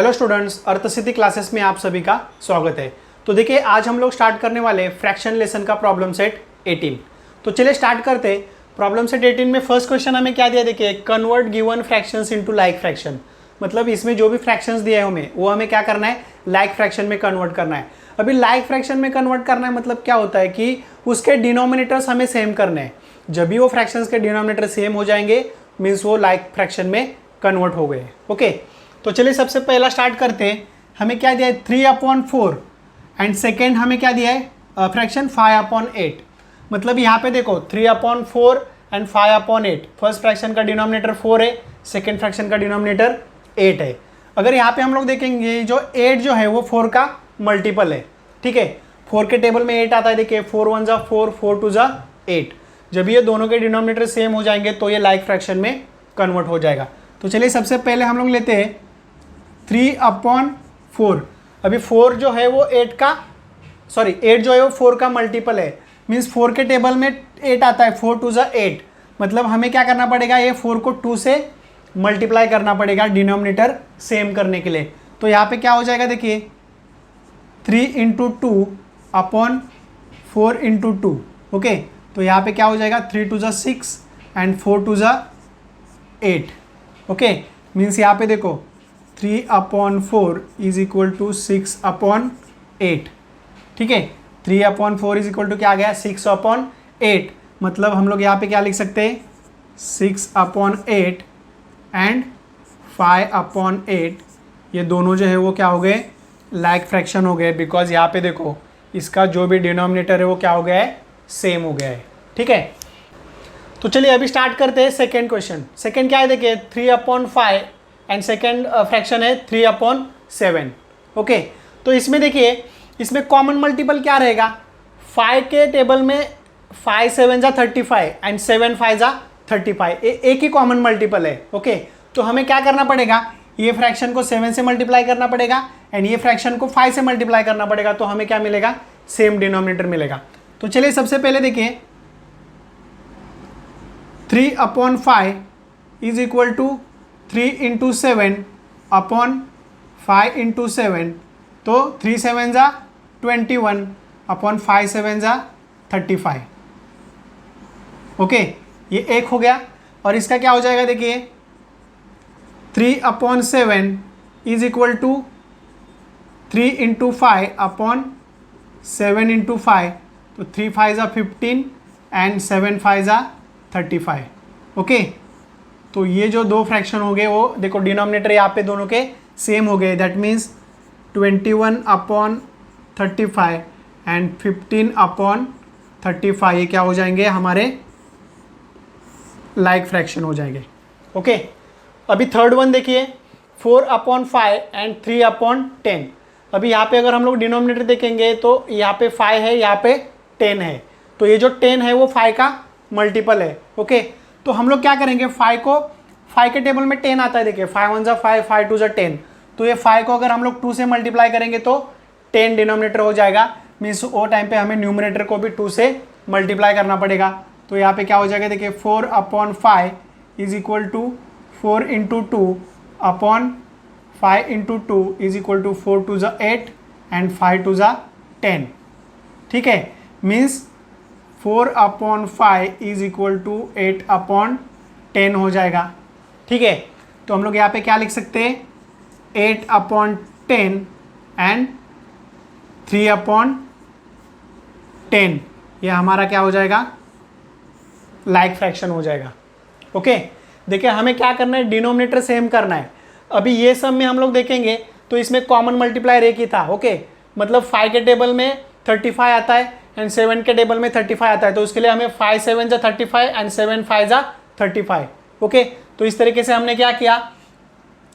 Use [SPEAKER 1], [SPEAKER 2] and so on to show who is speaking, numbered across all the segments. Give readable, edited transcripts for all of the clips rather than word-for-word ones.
[SPEAKER 1] Hello students, अर्थसिद्धि classes में आप सभी का स्वागत है। तो देखिए, आज हम लोग स्टार्ट करने वाले फ्रैक्शन लेसन का प्रॉब्लम सेट 18। तो चलिए स्टार्ट करते। प्रॉब्लम सेट 18 में फर्स्ट क्वेश्चन हमें क्या दिया, देखिए convert given fractions into like fraction. मतलब इसमें जो भी फ्रैक्शंस दिए हैं हमें, वो हमें क्या करना है, लाइक फ्रैक्शन में कन्वर्ट करना है। अभी लाइक फ्रैक्शन में कन्वर्ट करना है मतलब क्या होता है कि उसके डिनोमिनेटर्स हमें सेम करने हैं। जब भी वो फ्रैक्शंस के डिनोमिनेटर सेम हो जाएंगे मीन्स वो लाइक फ्रैक्शन में कन्वर्ट हो गए। ओके, तो चलिए सबसे पहला स्टार्ट करते हैं। हमें क्या दिया है 3/4 एंड सेकेंड हमें क्या दिया है फ्रैक्शन 5/8। मतलब यहाँ पे देखो 3/4 एंड 5/8। फर्स्ट फ्रैक्शन का डिनोमिनेटर 4 है, सेकेंड फ्रैक्शन का डिनोमिनेटर 8 है। अगर यहाँ पे हम लोग देखेंगे जो 8 जो है वो 4 का मल्टीपल है। ठीक है, 4 के टेबल में 8 आता है। देखिए 4 1 ज़ा 4, 4 2 ज़ा 8। जब ये दोनों के डिनोमिनेटर सेम हो जाएंगे तो ये लाइक फ्रैक्शन में कन्वर्ट हो जाएगा। तो चलिए सबसे पहले हम लोग लेते हैं 3/4। अभी 4 जो है वो 8 जो है वो 4 का मल्टीपल है। मीन्स 4 के टेबल में 8 आता है, 4 2 ज़ा 8। मतलब हमें क्या करना पड़ेगा, ये 4 को 2 से मल्टीप्लाई करना पड़ेगा डिनोमिनेटर सेम करने के लिए। तो यहाँ पे क्या हो जाएगा, देखिए 3 × 2/4 × 2। ओके, तो यहाँ पे क्या हो जाएगा 3 2 ज़ा 6 एंड 4 2 ज़ा 8। ओके, मीन्स यहाँ पे देखो 3/4 इज इक्वल टू 6/8। ठीक है, 3/4 इज इक्वल टू क्या आ गया 6/8। मतलब हम लोग यहाँ पे क्या लिख सकते हैं 6/8 एंड 5/8। ये दोनों जो है वो क्या हो गए, लाइक फ्रैक्शन हो गए। बिकॉज यहाँ पे देखो इसका जो भी डिनोमिनेटर है वो क्या हो गया है, सेम हो गया है। ठीक है, तो चलिए अभी स्टार्ट करते हैं सेकेंड क्वेश्चन। सेकेंड क्या है, देखिए 3/5 एंड सेकेंड फ्रैक्शन है 3/7। ओके, तो इसमें देखिए इसमें कॉमन मल्टीपल क्या रहेगा, 5 के टेबल में 5 7 ज़ा 35 एंड 7 5 ज़ा 35। एक ही कॉमन मल्टीपल है। ओके, तो हमें क्या करना पड़ेगा, ये फ्रैक्शन को 7 से मल्टीप्लाई करना पड़ेगा एंड ये फ्रैक्शन को 5 से मल्टीप्लाई करना पड़ेगा। तो हमें क्या मिलेगा, सेम डिनोमिनेटर मिलेगा। तो चलिए सबसे पहले देखिए 3/5 इज इक्वल टू 3 × 7/5 × 7। तो 3 7 ज़ा 21/5 7 ज़ा 35। ओके, ये एक हो गया। और इसका क्या हो जाएगा, देखिए 3/7 इज इक्वल टू 3 × 5/7 × 5। तो 3 5 ज़ा 15 एंड 7 5 ज़ा 35। ओके, तो ये जो दो फ्रैक्शन हो गए वो देखो डिनोमिनेटर यहाँ पे दोनों के सेम हो गए। दैट मीन्स 21/35 एंड 15/35 ये क्या हो जाएंगे, हमारे लाइक फ्रैक्शन हो जाएंगे। ओके, अभी थर्ड वन देखिए 4/5 एंड 3/10। अभी यहाँ पे अगर हम लोग डिनोमिनेटर देखेंगे तो यहाँ पे 5 है, यहाँ पे 10 है। तो ये जो 10 है वो 5 का मल्टीपल है। ओके, तो हम लोग क्या करेंगे, 5 के टेबल में 10 आता है। देखिए 5 1 ज़ा 5, 5 2 ज़ा 10। तो ये 5 को अगर हम लोग 2 से मल्टीप्लाई करेंगे तो 10 डिनोमिनेटर हो जाएगा। मीन्स वो टाइम पे हमें न्यूमरेटर को भी 2 से मल्टीप्लाई करना पड़ेगा। तो यहाँ पे क्या हो जाएगा, देखिए 4/5 is equal to 4 × 2/5 × 2 is equal to 4 2 ज़ा 8 एंड 5 2 ज़ा 10। ठीक है, मीन्स 4/5 इज इक्वल टू 8/10 हो जाएगा। ठीक है, तो हम लोग यहाँ पे क्या लिख सकते हैं 8/10 एंड 3/10। ये हमारा क्या हो जाएगा, लाइक फ्रैक्शन हो जाएगा। ओके, देखिए हमें क्या करना है, डिनोमिनेटर सेम करना है। अभी ये सब में हम लोग देखेंगे तो इसमें कॉमन मल्टीप्लायर एक ही था। ओके, मतलब 5 के टेबल में 35 आता है एंड 7 के टेबल में 35 आता है। तो उसके लिए हमें 5 7 ज़ा 35 एंड 7 5 ज़ा 35। ओके, तो इस तरीके से हमने क्या किया,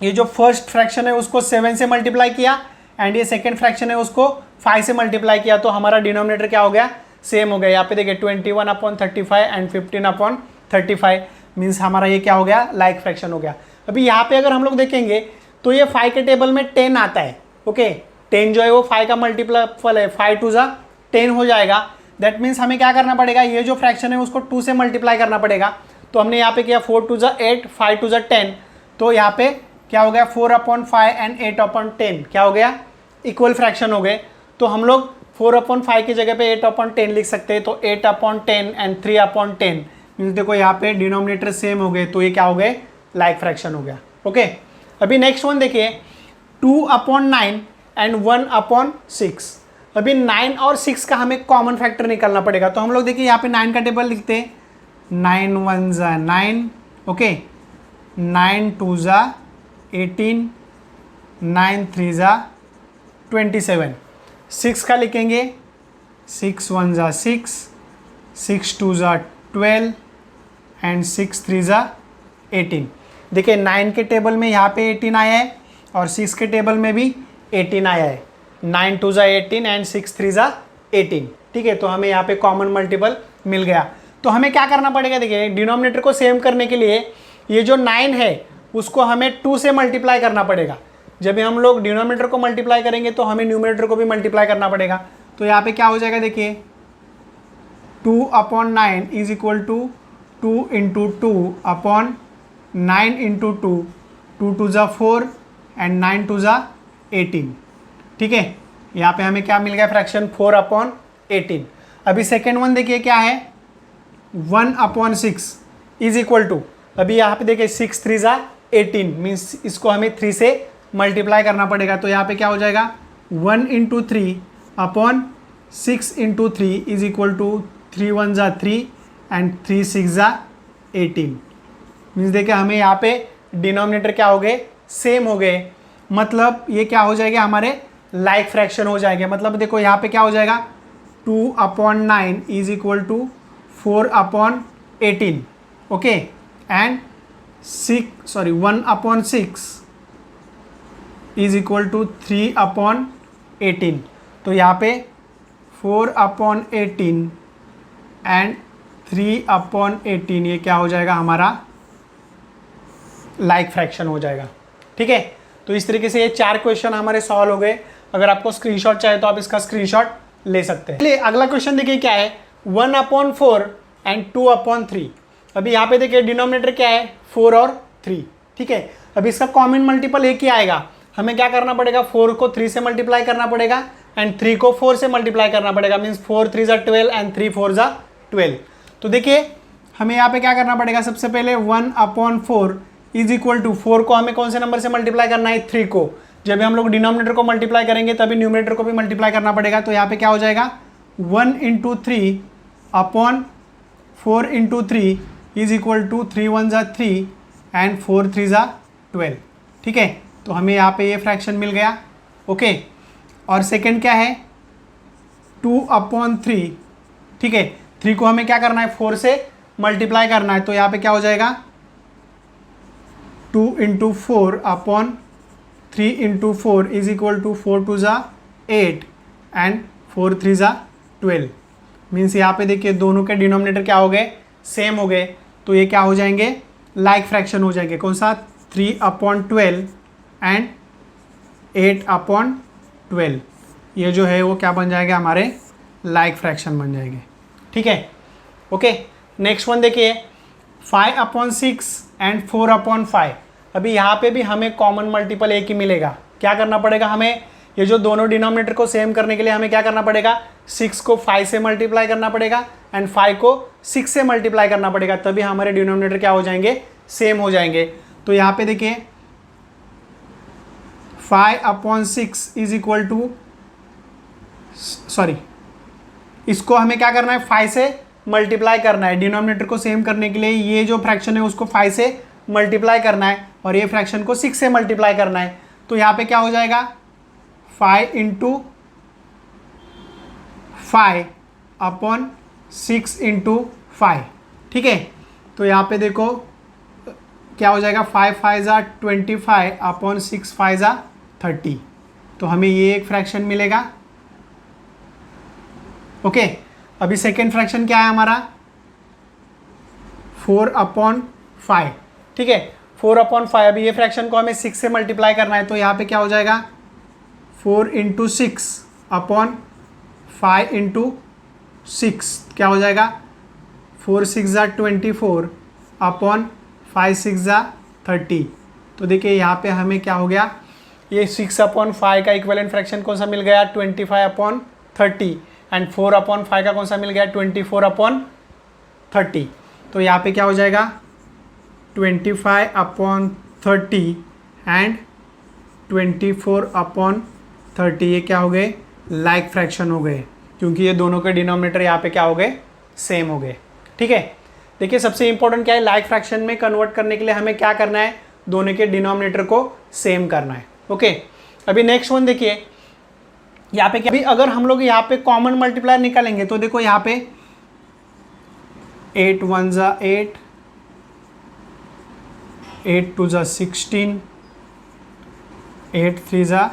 [SPEAKER 1] ये जो फर्स्ट फ्रैक्शन है उसको 7 से मल्टीप्लाई किया एंड ये सेकेंड फ्रैक्शन है उसको 5 से मल्टीप्लाई किया। तो हमारा डिनोमिनेटर क्या हो गया, सेम हो गया। यहाँ पे देखिए 21/35 एंड 15/35 मीन्स हमारा ये क्या हो गया, लाइक फ्रैक्शन हो गया। अभी यहाँ पे अगर हम लोग देखेंगे तो ये 5 के टेबल में 10 आता है। ओके, 10 जो है वो 5 का मल्टीपल है, 5 2 ज़ा 10 हो जाएगा। दैट मीन्स हमें क्या करना पड़ेगा, ये जो फ्रैक्शन है उसको 2 से मल्टीप्लाई करना पड़ेगा। तो हमने यहाँ पे किया 4 2 ज़ा 8, 5 2 ज़ा 10। तो यहाँ पे क्या हो गया 4/5 एंड 8/10 क्या हो गया, इक्वल फ्रैक्शन हो गए। तो हम लोग 4/5 की जगह पे 8/10 लिख सकते हैं। तो 8/10 एंड 3/10 मीन्स देखो यहाँ पे डिनोमिनेटर सेम हो गए, तो ये क्या हो गए, लाइक फ्रैक्शन हो गया। ओके, अभी नेक्स्ट वन देखिए 2/9 एंड 1/6। अभी 9 और 6 का हमें कॉमन फैक्टर निकालना पड़ेगा। तो हम लोग देखिए यहाँ पे 9 का टेबल लिखते हैं, 9 1 ज़ा 9, ओके, 9 2 ज़ा 18, 9 3 ज़ा 27। 6 का लिखेंगे 6 1 ज़ा 6, 6 2 ज़ा 12 एंड 6 3 ज़ा 18। देखिए 9 के टेबल में यहाँ पे 18 आया है और 6 के टेबल में भी 18 आया है। 9 2 ज़ा 18 एंड 6 3 ज़ा 18। ठीक है, तो हमें यहाँ पे कॉमन मल्टीपल मिल गया। तो हमें क्या करना पड़ेगा, देखिए डिनोमिनेटर को सेम करने के लिए ये जो 9 है उसको हमें 2 से मल्टीप्लाई करना पड़ेगा। जब हम लोग डिनोमिनेटर को मल्टीप्लाई करेंगे तो हमें न्यूमरेटर को भी मल्टीप्लाई करना पड़ेगा। तो यहाँ पे क्या हो जाएगा, देखिए 2/9 is equal to 2 into 2/9 into 2, 2 2 ज़ा 4 एंड 9 2 ज़ा 18। ठीक है, यहाँ पे हमें क्या मिल गया फ्रैक्शन 4/18। अभी सेकेंड वन देखिए क्या है 1/6 इज इक्वल टू, अभी यहाँ पे देखिए 6 3 ज़ा 18 मीन्स इसको हमें 3 से मल्टीप्लाई करना पड़ेगा। तो यहाँ पे क्या हो जाएगा 1 into 3/6 into 3 is equal to 3 1 ज़ा 3 एंड 3 6 ज़ा 18। मीन्स देखिए हमें यहाँ पे डिनोमिनेटर क्या हो गए, सेम हो गए। मतलब ये क्या हो जाएगा, हमारे लाइक फ्रैक्शन हो जाएंगे। मतलब देखो यहाँ पे क्या हो जाएगा 2/9 is equal to 4/18, okay, and 1/6 is equal to 3/18। तो यहाँ पे 4/18 एंड 3/18 ये क्या हो जाएगा, हमारा लाइक फ्रैक्शन हो जाएगा। ठीक है, तो इस तरीके से ये 4 क्वेश्चन हमारे सॉल्व हो गए। अगर आपको स्क्रीनशॉट चाहिए तो आप इसका स्क्रीनशॉट ले सकते हैं। चलिए अगला क्वेश्चन देखिए क्या है 1/4 एंड 2/3। अभी यहाँ पे देखिए डिनोमिनेटर क्या है 4 और 3। ठीक है, अभी इसका कॉमन मल्टीपल एक ही आएगा। हमें क्या करना पड़ेगा 4 को 3 से मल्टीप्लाई करना पड़ेगा एंड 3 को 4 से मल्टीप्लाई करना पड़ेगा। मीन्स 4 3 ज़ा 12 एंड 3 4 ज़ा 12। तो देखिए हमें यहाँ पे क्या करना पड़ेगा, सबसे पहले 1/4 इज इक्वल टू 4 को हमें कौन से नंबर से मल्टीप्लाई करना है 3 को। जब हम लोग डिनोमिनेटर को मल्टीप्लाई करेंगे तभी न्यूमरेटर को भी मल्टीप्लाई करना पड़ेगा। तो यहाँ पे क्या हो जाएगा 1 into 3/4 into 3 is equal to 3 1 ज़ा 3 एंड 4 3 ज़ा 12। ठीक है, तो हमें यहाँ पे ये फ्रैक्शन मिल गया। ओके, और सेकंड क्या है 2/3। ठीक है, 3 को हमें क्या करना है 4 से मल्टीप्लाई करना है। तो यहाँ पे क्या हो जाएगा 2 into 4/3 into 4 is equal to 4 2 ज़ा 8 एंड 4 3 ज़ा 12। मीन्स यहाँ पे देखिए दोनों के डिनोमिनेटर क्या हो गए, सेम हो गए। तो ये क्या हो जाएंगे, लाइक फ्रैक्शन हो जाएंगे। कौन सा 3/12 एंड 8/12, ये जो है वो क्या बन जाएगा, हमारे लाइक फ्रैक्शन बन जाएंगे। ठीक है, ओके। नेक्स्ट वन देखिए 5/6 एंड 4/5। अभी यहाँ पे भी हमें कॉमन मल्टीपल एक ही मिलेगा। क्या करना पड़ेगा हमें, ये जो दोनों डिनोमिनेटर को सेम करने के लिए हमें क्या करना पड़ेगा 6 को 5 से मल्टीप्लाई करना पड़ेगा एंड 5 को 6 से मल्टीप्लाई करना पड़ेगा, तभी हमारे डिनोमिनेटर क्या हो जाएंगे, सेम हो जाएंगे। तो यहाँ पे देखिए 5/6 इज इक्वल टू, सॉरी, इसको हमें क्या करना है 5 से मल्टीप्लाई करना है। डिनोमिनेटर को सेम करने के लिए ये जो फ्रैक्शन है उसको 5 से मल्टीप्लाई करना है और ये फ्रैक्शन को 6 से मल्टीप्लाई करना है। तो यहाँ पे क्या हो जाएगा 5 इंटू 5/6 इंटू 5। ठीक है, तो यहाँ पे देखो क्या हो जाएगा 5 5 ज़ा 25/6 5 ज़ा 30। तो हमें ये एक फ्रैक्शन मिलेगा। ओके, अभी सेकेंड फ्रैक्शन क्या है हमारा 4/5। ठीक है, 4/5। अभी ये फ्रैक्शन को हमें 6 से मल्टीप्लाई करना है। तो यहाँ पे क्या हो जाएगा 4 इंटू 6/5 इंटू 6 क्या हो जाएगा 4 6 ज़ा 24/5 6 ज़ा 30। तो देखिए यहाँ पे हमें क्या हो गया, ये 6/5 का इक्विवेलेंट फ्रैक्शन कौन सा मिल गया, 25/30, एंड 4/5 का कौन सा मिल गया, 24/30। तो यहाँ पे क्या हो जाएगा, 25/30 एंड 24/30, ये क्या हो गए, लाइक फ्रैक्शन हो गए, क्योंकि ये दोनों के डिनोमिनेटर यहाँ पे क्या हो गए, सेम हो गए। ठीक है, देखिए सबसे इंपॉर्टेंट क्या है, लाइक फ्रैक्शन में कन्वर्ट करने के लिए हमें क्या करना है, दोनों के डिनोमिनेटर को सेम करना है। ओके, अभी नेक्स्ट वन देखिए, यहाँ पे क्या, अभी अगर हम लोग यहाँ पे कॉमन मल्टीप्लायर निकालेंगे तो देखो यहाँ पे 8 1 जा 8, 8 2 जा 16, 8 3 जा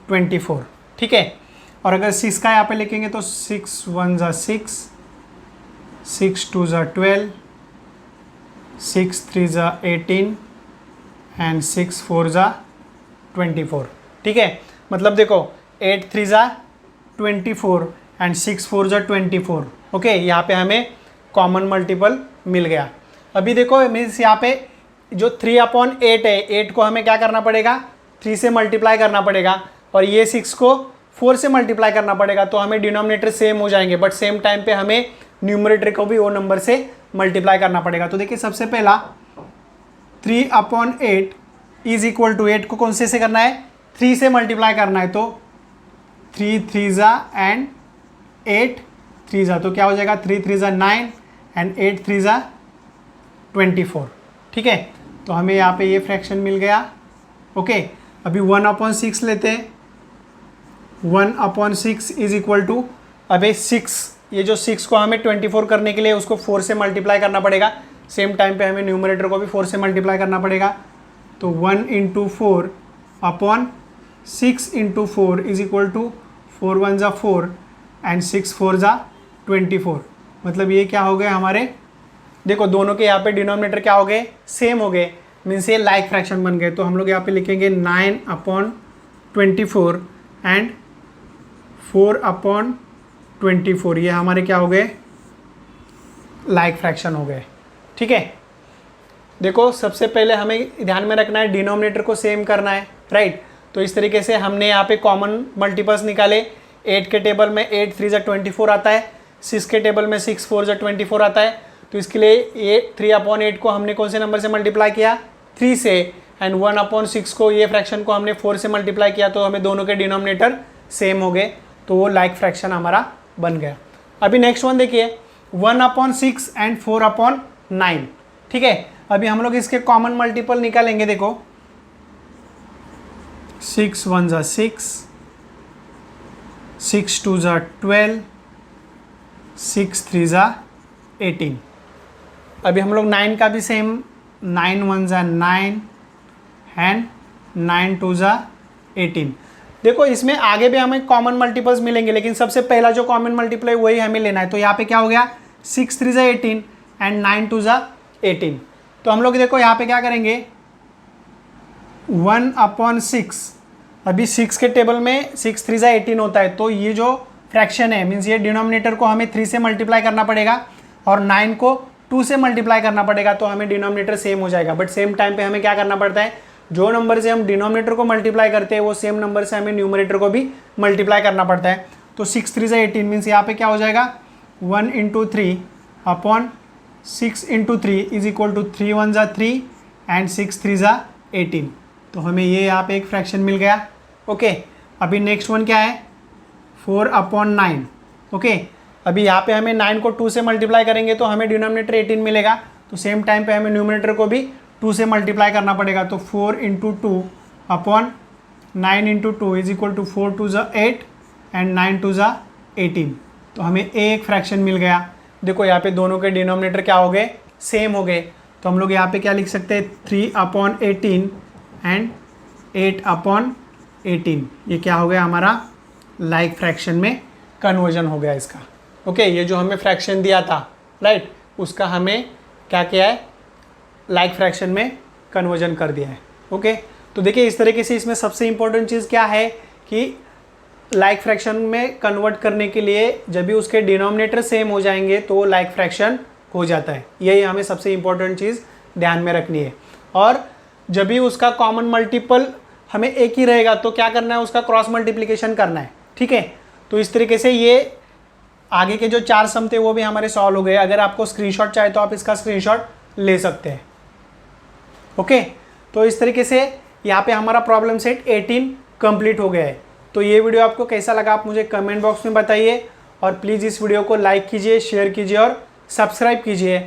[SPEAKER 1] 24। ठीक है, और अगर 6 का यहाँ पे लिखेंगे तो 6 1 जा 6, 6 2 जा 12, 6 3 जा 18 एंड 6 4 जा 24। ठीक है, मतलब देखो 8 3 जा 24 एंड 6 4 जा 24। ओके, यहाँ पे हमें कॉमन मल्टीपल मिल गया। अभी देखो मीन्स यहाँ पे जो 3/8 है, 8 को हमें क्या करना पड़ेगा, 3 से मल्टीप्लाई करना पड़ेगा, और ये 6 को 4 से मल्टीप्लाई करना पड़ेगा, तो हमें डिनोमिनेटर सेम हो जाएंगे, बट सेम टाइम पे हमें न्यूमरेटर को भी वो नंबर से मल्टीप्लाई करना पड़ेगा। तो देखिए सबसे पहला 3/8 इज इक्वल टू 8 को कौन से करना है, 3 से मल्टीप्लाई करना है, तो 3 3 जा एंड 8 3 जा, तो क्या हो जाएगा, 3 3 जा 9 एंड 8 3 जा 24। ठीक है, तो हमें यहाँ पे ये फ्रैक्शन मिल गया। ओके, अभी 1/6 लेते हैं, 1/6 इज इक्वल टू, अबे 6, ये जो 6 को हमें 24 करने के लिए उसको 4 से मल्टीप्लाई करना पड़ेगा, सेम टाइम पे हमें न्यूमरेटर को भी 4 से मल्टीप्लाई करना पड़ेगा, तो 1 × 4/6 × 4 इज इक्वल टू 4 1 जा 4 एंड 6 4 जा 24। मतलब ये क्या हो गए हमारे, देखो दोनों के यहाँ पे डिनोमिनेटर क्या हो गए, सेम हो गए, मीन्स ये लाइक फ्रैक्शन बन गए। तो हम लोग यहाँ पे लिखेंगे 9/24 एंड 4/24, ये हमारे क्या हो गए, लाइक फ्रैक्शन हो गए। ठीक है, देखो सबसे पहले हमें ध्यान में रखना है डिनोमिनेटर को सेम करना है, राइट। तो इस तरीके से हमने यहाँ पे कॉमन मल्टीपल्स निकाले। 8 के टेबल में 8 3 जा 24 आता है, 6 के टेबल में 6 4 जा 24 आता है, तो इसके लिए ये 3/8 को हमने कौन से नंबर से मल्टीप्लाई किया, 3 से, एंड 1/6 को, ये फ्रैक्शन को हमने 4 से मल्टीप्लाई किया, तो हमें दोनों के डिनोमिनेटर सेम हो गए, तो वो लाइक फ्रैक्शन हमारा बन गया। अभी नेक्स्ट वन देखिए, 1/6 एंड 4/9। ठीक है, अभी हम लोग इसके कॉमन मल्टीपल निकालेंगे। देखो 6 1 जा 6, 6 2 जा 12, 6 3 जा 18। अभी हम लोग 9 का भी सेम, 9 1 जा 9 एंड 9 2 जा 18। देखो इसमें आगे भी हमें कॉमन मल्टीपल्स मिलेंगे, लेकिन सबसे पहला जो कॉमन मल्टीपल है वही हमें लेना है। तो यहाँ पे क्या हो गया, 6 3 जा 18 एंड 9 2 जा 18। तो हम लोग देखो यहाँ पे क्या करेंगे, 1/6, अभी 6 के टेबल में 6 3 जा 18 होता है, तो ये जो फ्रैक्शन है, मीन्स ये डिनोमिनेटर को हमें 3 से मल्टीप्लाई करना पड़ेगा और 9 को 2 से मल्टीप्लाई करना पड़ेगा, तो हमें डिनोमिनेटर सेम हो जाएगा। बट सेम टाइम पे हमें क्या करना पड़ता है, जो नंबर से हम डिनोमिनेटर को मल्टीप्लाई करते हैं वो सेम नंबर से हमें न्यूमरेटर को भी मल्टीप्लाई करना पड़ता है। तो 6 3 जा 18 मीन्स यहाँ पे क्या हो जाएगा, 1 × 3/6 × 3 इज इक्वल टू 3 1 जा 3 एंड 6 3 जा 18। तो हमें ये यहाँ पे एक फ्रैक्शन मिल गया। ओके, अभी नेक्स्ट वन क्या है, 4/9। ओके, अभी यहाँ पे हमें 9 को 2 से मल्टीप्लाई करेंगे तो हमें डिनोमिनेटर 18 मिलेगा, तो सेम टाइम पे हमें न्यूमरेटर को भी 2 से मल्टीप्लाई करना पड़ेगा। तो 4 × 2/9 × 2 इज इक्वल टू 4 2 जा 8 एंड 9 2 जा 18। तो हमें एक फ्रैक्शन मिल गया। देखो यहाँ पे दोनों के डिनोमिनेटर क्या हो गए, सेम हो गए। तो हम लोग यहाँ पे क्या लिख सकते हैं, 3/18 एंड 8/18। ये क्या हो गया हमारा, लाइक फ्रैक्शन में कन्वर्जन हो गया इसका। ओके, ये जो हमें फ्रैक्शन दिया था, राइट, उसका हमें क्या किया है, लाइक फ्रैक्शन में कन्वर्जन कर दिया है। ओके, तो देखिए इस तरीके से इसमें सबसे इंपॉर्टेंट चीज़ क्या है कि लाइक फ्रैक्शन में कन्वर्ट करने के लिए जब भी उसके डिनोमिनेटर सेम हो जाएंगे तो वो लाइक फ्रैक्शन हो जाता है। यही हमें सबसे इंपॉर्टेंट चीज़ ध्यान में रखनी है। और जब भी उसका कॉमन मल्टीपल हमें एक ही रहेगा तो क्या करना है, उसका क्रॉस मल्टीप्लिकेशन करना है। ठीक है, तो इस तरीके से ये आगे के जो 4 सम थे वो भी हमारे सॉल्व हो गए। अगर आपको स्क्रीनशॉट चाहिए तो आप इसका स्क्रीनशॉट ले सकते हैं। ओके, तो इस तरीके से यहाँ पे हमारा प्रॉब्लम सेट 18 कंप्लीट हो गया है। तो ये वीडियो आपको कैसा लगा आप मुझे कमेंट बॉक्स में बताइए, और प्लीज़ इस वीडियो को लाइक कीजिए, शेयर कीजिए और सब्सक्राइब कीजिए